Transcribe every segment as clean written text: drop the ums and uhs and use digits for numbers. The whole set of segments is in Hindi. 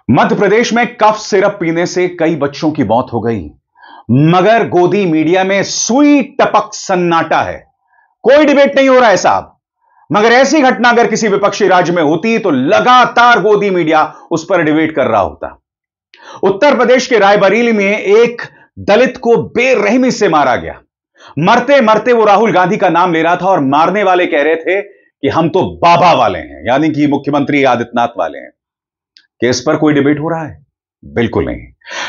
मध्य प्रदेश में कफ सिरप पीने से कई बच्चों की मौत हो गई, मगर गोदी मीडिया में सुई टपक सन्नाटा है। कोई डिबेट नहीं हो रहा है साहब। मगर ऐसी घटना अगर किसी विपक्षी राज्य में होती तो लगातार गोदी मीडिया उस पर डिबेट कर रहा होता। उत्तर प्रदेश के रायबरेली में एक दलित को बेरहमी से मारा गया। मरते मरते वो राहुल गांधी का नाम ले रहा था और मारने वाले कह रहे थे कि हम तो बाबा वाले हैं, यानी कि मुख्यमंत्री आदित्यनाथ वाले हैं। कि इस पर कोई डिबेट हो रहा है? बिल्कुल नहीं।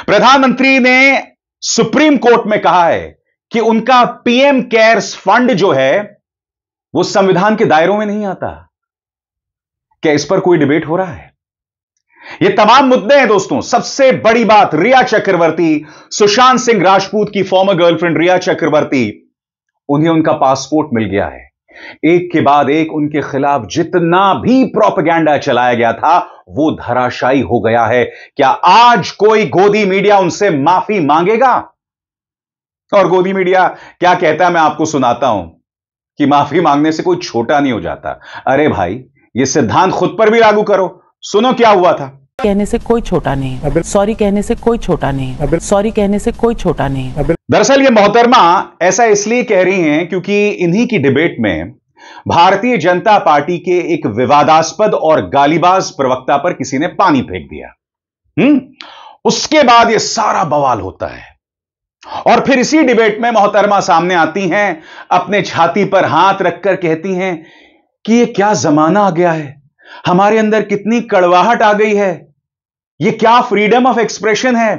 प्रधानमंत्री ने सुप्रीम कोर्ट में कहा है कि उनका पीएम केयर्स फंड जो है वो संविधान के दायरों में नहीं आता। क्या इस पर कोई डिबेट हो रहा है? ये तमाम मुद्दे हैं दोस्तों। सबसे बड़ी बात, रिया चक्रवर्ती, सुशांत सिंह राजपूत की फॉर्मर गर्लफ्रेंड रिया चक्रवर्ती, उन्हें उनका पासपोर्ट मिल गया है। एक के बाद एक उनके खिलाफ जितना भी प्रोपेगेंडा चलाया गया था वो धराशायी हो गया है। क्या आज कोई गोदी मीडिया उनसे माफी मांगेगा? और गोदी मीडिया क्या कहता है मैं आपको सुनाता हूं कि माफी मांगने से कोई छोटा नहीं हो जाता। अरे भाई, ये सिद्धांत खुद पर भी लागू करो। सुनो क्या हुआ था। कहने से कोई छोटा नहीं, सॉरी कहने से कोई छोटा नहीं, सॉरी कहने से कोई छोटा नहीं। दरअसल ये मोहतरमा ऐसा इसलिए कह रही हैं क्योंकि इन्हीं की डिबेट में भारतीय जनता पार्टी के एक विवादास्पद और गालीबाज प्रवक्ता पर किसी ने पानी फेंक दिया। उसके बाद ये सारा बवाल होता है और फिर इसी डिबेट में मोहतरमा सामने आती हैं, अपने छाती पर हाथ रखकर कहती हैं कि ये क्या जमाना आ गया है, हमारे अंदर कितनी कड़वाहट आ गई है, ये क्या फ्रीडम ऑफ एक्सप्रेशन है।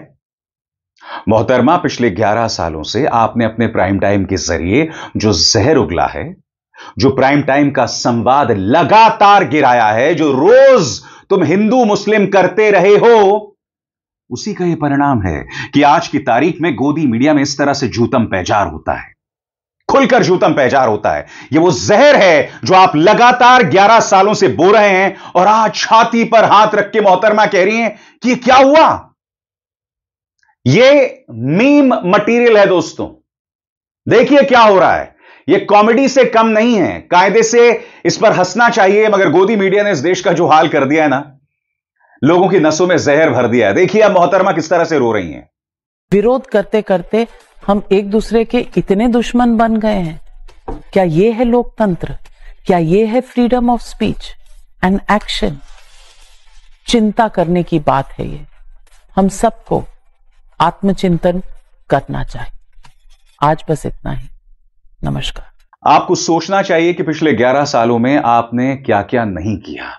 मोहतरमा, पिछले 11 सालों से आपने अपने प्राइम टाइम के जरिए जो जहर उगला है, जो प्राइम टाइम का संवाद लगातार गिराया है, जो रोज तुम हिंदू मुस्लिम करते रहे हो, उसी का यह परिणाम है कि आज की तारीख में गोदी मीडिया में इस तरह से जूतम पैजार होता है, खुलकर जूतम पैजार होता है। यह वो जहर है जो आप लगातार 11 सालों से बो रहे हैं और आज छाती पर हाथ रख के मोहतरमा कह रही हैं कि यह क्या हुआ। यह मीम मटेरियल है दोस्तों। देखिए क्या हो रहा है। यह कॉमेडी से कम नहीं है। कायदे से इस पर हंसना चाहिए, मगर गोदी मीडिया ने इस देश का जो हाल कर दिया है ना, लोगों की नसों में जहर भर दिया है। देखिए अब मोहतरमा किस तरह से रो रही हैं। विरोध करते करते हम एक दूसरे के इतने दुश्मन बन गए हैं। क्या यह है लोकतंत्र? क्या यह है freedom of speech and action? चिंता करने की बात है ये। हम सबको आत्मचिंतन करना चाहिए। आज बस इतना ही। नमस्कार। आपको सोचना चाहिए कि पिछले 11 सालों में आपने क्या क्या नहीं किया।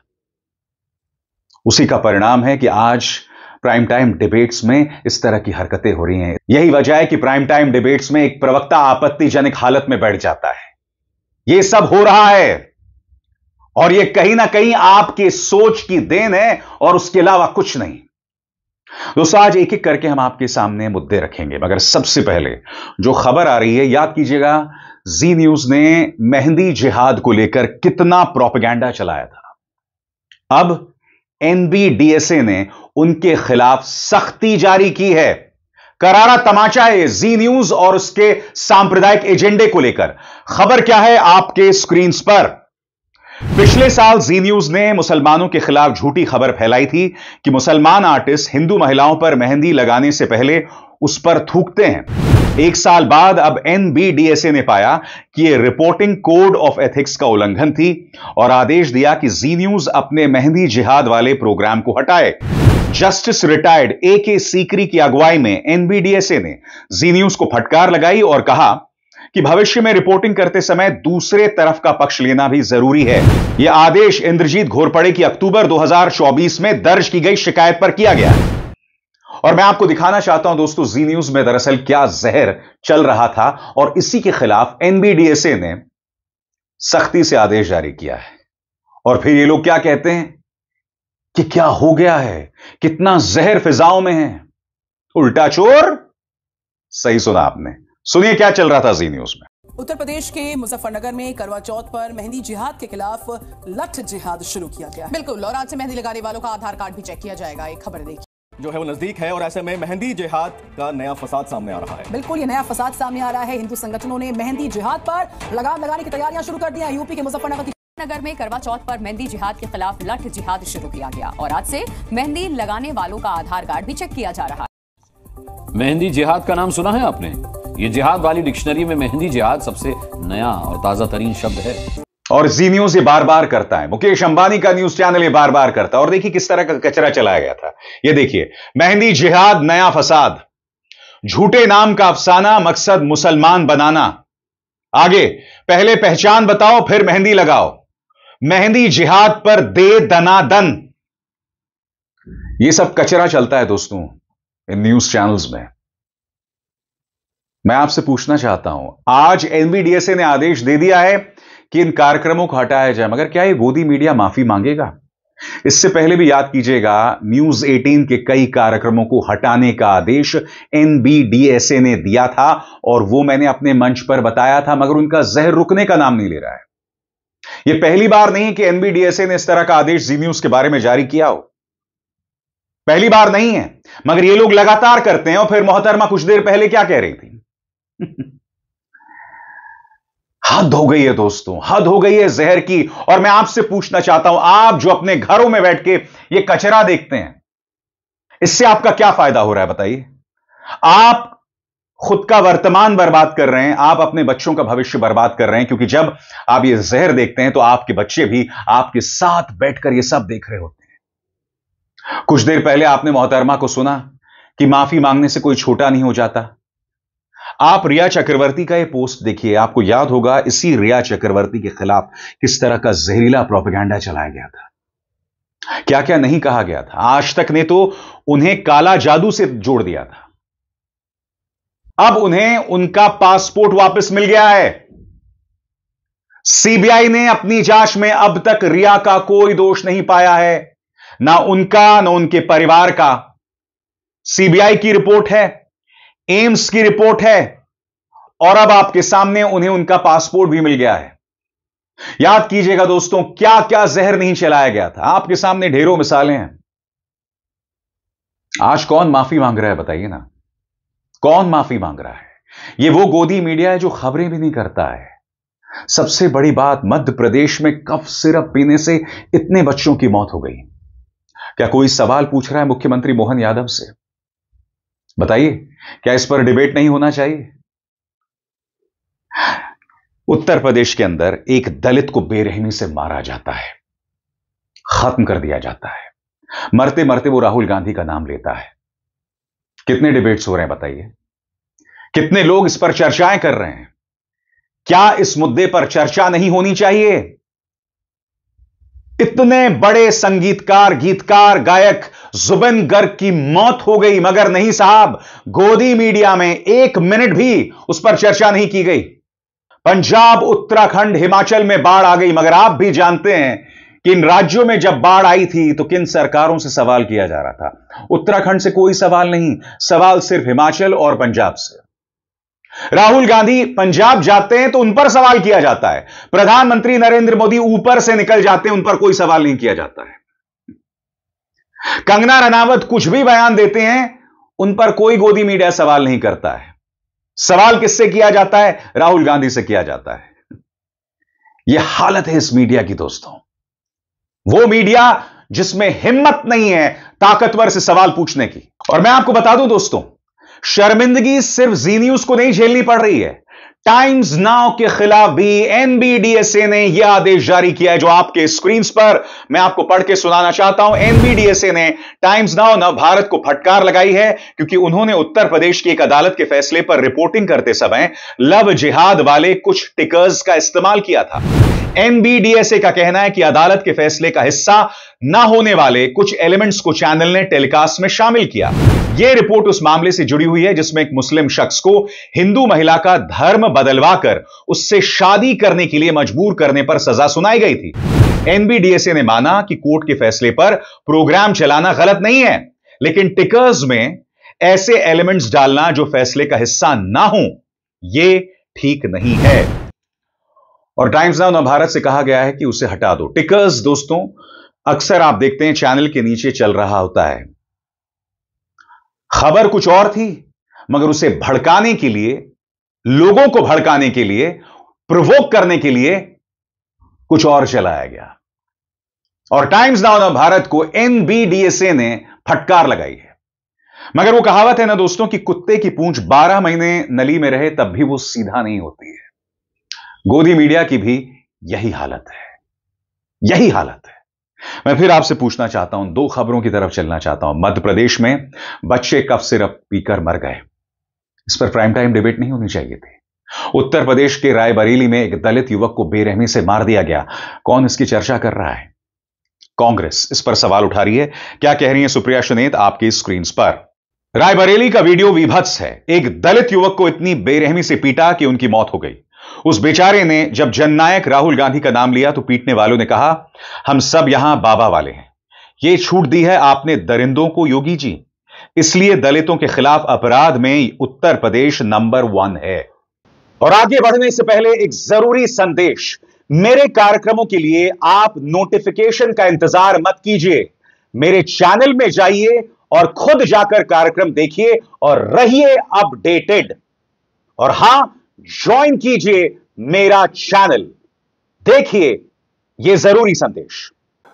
उसी का परिणाम है कि आज प्राइम टाइम डिबेट्स में इस तरह की हरकतें हो रही हैं। यही वजह है कि प्राइम टाइम डिबेट्स में एक प्रवक्ता आपत्तिजनक हालत में बैठ जाता है। यह सब हो रहा है और यह कहीं ना कहीं आपके सोच की देन है और उसके अलावा कुछ नहीं। दोस्तों, आज एक एक करके हम आपके सामने मुद्दे रखेंगे, मगर सबसे पहले जो खबर आ रही है, याद कीजिएगा जी न्यूज ने मेहंदी जिहाद को लेकर कितना प्रोपेगेंडा चलाया था। अब एनबीडीएसए ने उनके खिलाफ सख्ती जारी की है। करारा तमाचा है जी न्यूज और उसके सांप्रदायिक एजेंडे को लेकर। खबर क्या है आपके स्क्रीन पर। पिछले साल जी न्यूज ने मुसलमानों के खिलाफ झूठी खबर फैलाई थी कि मुसलमान आर्टिस्ट हिंदू महिलाओं पर मेहंदी लगाने से पहले उस पर थूकते हैं। एक साल बाद अब एनबीडीएसए ने पाया कि यह रिपोर्टिंग कोड ऑफ एथिक्स का उल्लंघन थी और आदेश दिया कि जी न्यूज अपने मेहंदी जिहाद वाले प्रोग्राम को हटाए। जस्टिस रिटायर्ड AK सीकरी की अगुवाई में एनबीडीएसए ने जी न्यूज को फटकार लगाई और कहा कि भविष्य में रिपोर्टिंग करते समय दूसरे तरफ का पक्ष लेना भी जरूरी है। यह आदेश इंद्रजीत घोरपड़े की अक्टूबर 2024 में दर्ज की गई शिकायत पर किया गया। और मैं आपको दिखाना चाहता हूं दोस्तों, जी न्यूज में दरअसल क्या जहर चल रहा था और इसी के खिलाफ एनबीडीएसए ने सख्ती से आदेश जारी किया है। और फिर ये लोग क्या कहते हैं कि क्या हो गया है, कितना जहर फिजाओं में है। उल्टा चोर। सही सुना आपने। सुनिए क्या चल रहा था जी न्यूज में। उत्तर प्रदेश के मुजफ्फरनगर में करवा चौथ पर मेहंदी जिहाद के खिलाफ लठ जिहाद शुरू किया गया। बिल्कुल, और आज से मेहंदी लगाने वालों का आधार कार्ड भी चेक किया जाएगा। एक खबर देखिए जो है वो नजदीक है और ऐसे में मेहंदी जिहाद का नया फसाद सामने आ रहा है। बिल्कुल, ये नया फसाद सामने आ रहा है। हिंदू संगठनों ने मेहंदी जिहाद पर लगाम लगाने की तैयारियां शुरू कर दी हैं। यूपी के मुजफ्फरनगर की नगर में करवा चौथ पर मेहंदी जिहाद के खिलाफ लठ जिहाद शुरू किया गया और आज से मेहंदी लगाने वालों का आधार कार्ड भी चेक किया जा रहा है। मेहंदी जिहाद का नाम सुना है आपने? ये जिहाद वाली डिक्शनरी में मेहंदी जिहाद सबसे नया और ताजा तरीन शब्द है। और जी न्यूज ये बार बार करता है, मुकेश अंबानी का न्यूज चैनल ये बार बार करता है। और देखिए किस तरह का कचरा चलाया गया था। ये देखिए, मेहंदी जिहाद नया फसाद, झूठे नाम का अफसाना, मकसद मुसलमान बनाना। आगे, पहले पहचान बताओ फिर मेहंदी लगाओ, मेहंदी जिहाद पर दे दनादन। यह सब कचरा चलता है दोस्तों इन न्यूज चैनल्स में। मैं आपसे पूछना चाहता हूं, आज एनबीडीएसए ने आदेश दे दिया है कि इन कार्यक्रमों को हटाया जाए, मगर क्या यह गोदी मीडिया माफी मांगेगा? इससे पहले भी याद कीजिएगा, न्यूज 18 के कई कार्यक्रमों को हटाने का आदेश एनबीडीएसए ने दिया था और वो मैंने अपने मंच पर बताया था, मगर उनका जहर रुकने का नाम नहीं ले रहा है। यह पहली बार नहीं कि एनबीडीएसए ने इस तरह का आदेश जी न्यूज के बारे में जारी किया हो, पहली बार नहीं है, मगर ये लोग लगातार करते हैं। और फिर मोहतरमा कुछ देर पहले क्या कह रही थी? हद हो गई है दोस्तों, हद हो गई है जहर की। और मैं आपसे पूछना चाहता हूं, आप जो अपने घरों में बैठ के ये कचरा देखते हैं, इससे आपका क्या फायदा हो रहा है बताइए? आप खुद का वर्तमान बर्बाद कर रहे हैं, आप अपने बच्चों का भविष्य बर्बाद कर रहे हैं, क्योंकि जब आप ये जहर देखते हैं तो आपके बच्चे भी आपके साथ बैठकर ये सब देख रहे होते हैं। कुछ देर पहले आपने मोहतरमा को सुना कि माफी मांगने से कोई छोटा नहीं हो जाता। आप रिया चक्रवर्ती का ये पोस्ट देखिए, आपको याद होगा इसी रिया चक्रवर्ती के खिलाफ किस तरह का जहरीला प्रोपेगेंडा चलाया गया था, क्या क्या नहीं कहा गया था। आज तक ने तो उन्हें काला जादू से जोड़ दिया था, अब उन्हें उनका पासपोर्ट वापस मिल गया है। सीबीआई ने अपनी जांच में अब तक रिया का कोई दोष नहीं पाया है, ना उनका ना उनके परिवार का। सीबीआई की रिपोर्ट है, एम्स की रिपोर्ट है, और अब आपके सामने उन्हें उनका पासपोर्ट भी मिल गया है। याद कीजिएगा दोस्तों, क्या क्या जहर नहीं चलाया गया था। आपके सामने ढेरों मिसालें हैं। आज कौन माफी मांग रहा है बताइए ना? कौन माफी मांग रहा है? यह वो गोदी मीडिया है जो खबरें भी नहीं करता है। सबसे बड़ी बात, मध्य प्रदेश में कफ सिरप पीने से इतने बच्चों की मौत हो गई। क्या कोई सवाल पूछ रहा है मुख्यमंत्री मोहन यादव से? बताइए, क्या इस पर डिबेट नहीं होना चाहिए? उत्तर प्रदेश के अंदर एक दलित को बेरहमी से मारा जाता है, खत्म कर दिया जाता है। मरते मरते वो राहुल गांधी का नाम लेता है। कितने डिबेट्स हो रहे हैं बताइए? कितने लोग इस पर चर्चाएं कर रहे हैं? क्या इस मुद्दे पर चर्चा नहीं होनी चाहिए? इतने बड़े संगीतकार, गीतकार, गायक जुबिन गर्ग की मौत हो गई, मगर नहीं साहब, गोदी मीडिया में एक मिनट भी उस पर चर्चा नहीं की गई। पंजाब, उत्तराखंड, हिमाचल में बाढ़ आ गई, मगर आप भी जानते हैं कि इन राज्यों में जब बाढ़ आई थी तो किन सरकारों से सवाल किया जा रहा था? उत्तराखंड से कोई सवाल नहीं, सवाल सिर्फ हिमाचल और पंजाब से। राहुल गांधी पंजाब जाते हैं तो उन पर सवाल किया जाता है। प्रधानमंत्री नरेंद्र मोदी ऊपर से निकल जाते हैं, उन पर कोई सवाल नहीं किया जाता है। कंगना रनावत कुछ भी बयान देते हैं, उन पर कोई गोदी मीडिया सवाल नहीं करता है। सवाल किससे किया जाता है? राहुल गांधी से किया जाता है। यह हालत है इस मीडिया की दोस्तों। वो मीडिया जिसमें हिम्मत नहीं है ताकतवर से सवाल पूछने की। और मैं आपको बता दूं दोस्तों, शर्मिंदगी सिर्फ जी न्यूज को नहीं झेलनी पड़ रही है, टाइम्स नाउ के खिलाफ भी एनबीडीएसए ने यह आदेश जारी किया है, जो आपके स्क्रीन पर मैं आपको पढ़ के सुनाना चाहता हूं। एनबीडीएसए ने टाइम्स नाउ नव भारत को फटकार लगाई है, क्योंकि उन्होंने उत्तर प्रदेश की एक अदालत के फैसले पर रिपोर्टिंग करते समय लव जिहाद वाले कुछ टिकर्स का इस्तेमाल किया था। एनबीडीएसए का कहना है कि अदालत के फैसले का हिस्सा ना होने वाले कुछ एलिमेंट्स को चैनल ने टेलीकास्ट में शामिल किया। यह रिपोर्ट उस मामले से जुड़ी हुई है जिसमें एक मुस्लिम शख्स को हिंदू महिला का धर्म बदलवाकर उससे शादी करने के लिए मजबूर करने पर सजा सुनाई गई थी। एनबीडीएसए ने माना कि कोर्ट के फैसले पर प्रोग्राम चलाना गलत नहीं है, लेकिन टिकर्स में ऐसे एलिमेंट्स डालना जो फैसले का हिस्सा ना हो, यह ठीक नहीं है। और टाइम्स नाउ भारत से कहा गया है कि उसे हटा दो। टिकर्स दोस्तों अक्सर आप देखते हैं चैनल के नीचे चल रहा होता है। खबर कुछ और थी, मगर उसे भड़काने के लिए, लोगों को भड़काने के लिए, प्रोवोक करने के लिए कुछ और चलाया गया। और टाइम्स नाउ भारत को NBDSA ने फटकार लगाई है। मगर वो कहावत है ना दोस्तों कि कुत्ते की पूंछ 12 महीने नली में रहे तब भी वो सीधा नहीं होती है। गोदी मीडिया की भी यही हालत है, यही हालत है। मैं फिर आपसे पूछना चाहता हूं, दो खबरों की तरफ चलना चाहता हूं। मध्य प्रदेश में बच्चे कफ सिरप पीकर मर गए, इस पर प्राइम टाइम डिबेट नहीं होनी चाहिए थी। उत्तर प्रदेश के रायबरेली में एक दलित युवक को बेरहमी से मार दिया गया, कौन इसकी चर्चा कर रहा है? कांग्रेस इस पर सवाल उठा रही है। क्या कह रही है सुप्रिया सुनेत आपकी स्क्रीन पर? रायबरेली का वीडियो विभत्स है। एक दलित युवक को इतनी बेरहमी से पीटा कि उनकी मौत हो गई। उस बेचारे ने जब जननायक राहुल गांधी का नाम लिया तो पीटने वालों ने कहा, हम सब यहां बाबा वाले हैं। यह छूट दी है आपने दरिंदों को योगी जी, इसलिए दलितों के खिलाफ अपराध में उत्तर प्रदेश नंबर 1 है। और आगे बढ़ने से पहले एक जरूरी संदेश, मेरे कार्यक्रमों के लिए आप नोटिफिकेशन का इंतजार मत कीजिए। मेरे चैनल में जाइए और खुद जाकर कार्यक्रम देखिए और रहिए अपडेटेड। और हां, ज्वाइन कीजिए मेरा चैनल, देखिए यह जरूरी संदेश।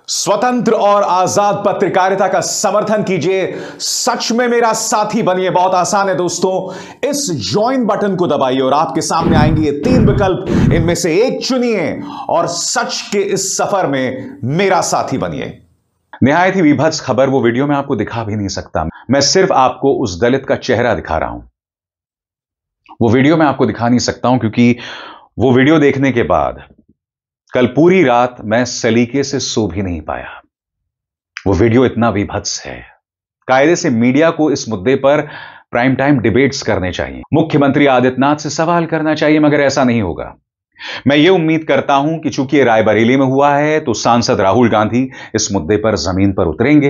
स्वतंत्र और आजाद पत्रकारिता का समर्थन कीजिए, सच में मेरा साथी बनिए। बहुत आसान है दोस्तों, इस ज्वाइन बटन को दबाइए और आपके सामने आएंगे ये 3 विकल्प, इनमें से एक चुनिए और सच के इस सफर में मेरा साथी बनिए। निहायत ही विभत्स खबर, वो वीडियो में आपको दिखा भी नहीं सकता। मैं सिर्फ आपको उस दलित का चेहरा दिखा रहा हूं। वो वीडियो मैं आपको दिखा नहीं सकता हूं क्योंकि वो वीडियो देखने के बाद कल पूरी रात मैं सलीके से सो भी नहीं पाया। वो वीडियो इतना विभत्स है। कायदे से मीडिया को इस मुद्दे पर प्राइम टाइम डिबेट्स करने चाहिए, मुख्यमंत्री आदित्यनाथ से सवाल करना चाहिए, मगर ऐसा नहीं होगा। मैं ये उम्मीद करता हूं कि चूंकि ये रायबरेली में हुआ है तो सांसद राहुल गांधी इस मुद्दे पर जमीन पर उतरेंगे,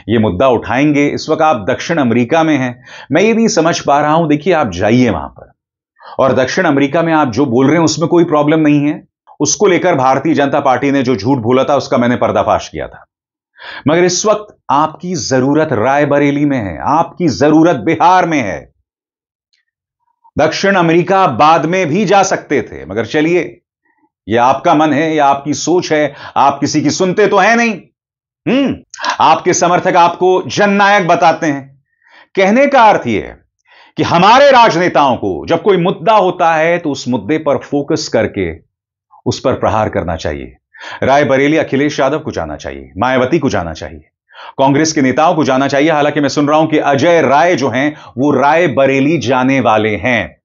ये मुद्दा उठाएंगे। इस वक्त आप दक्षिण अमेरिका में हैं, मैं ये नहीं समझ पा रहा हूं। देखिए, आप जाइए वहां पर और दक्षिण अमेरिका में आप जो बोल रहे हैं उसमें कोई प्रॉब्लम नहीं है। उसको लेकर भारतीय जनता पार्टी ने जो झूठ बोला था उसका मैंने पर्दाफाश किया था। मगर इस वक्त आपकी जरूरत रायबरेली में है, आपकी जरूरत बिहार में है। दक्षिण अमेरिका बाद में भी जा सकते थे, मगर चलिए, यह आपका मन है या आपकी सोच है, आप किसी की सुनते तो है नहीं। आपके समर्थक आपको जननायक बताते हैं। कहने का अर्थ यह है कि हमारे राजनेताओं को जब कोई मुद्दा होता है तो उस मुद्दे पर फोकस करके उस पर प्रहार करना चाहिए। रायबरेली अखिलेश यादव को जाना चाहिए, मायावती को जाना चाहिए, कांग्रेस के नेताओं को जाना चाहिए। हालांकि मैं सुन रहा हूं कि अजय राय जो हैं वो रायबरेली जाने वाले हैं।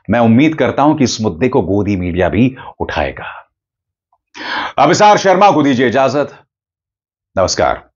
मैं उम्मीद करता हूं कि इस मुद्दे को गोदी मीडिया भी उठाएगा। अभिसार शर्मा को दीजिए इजाजत। नमस्कार।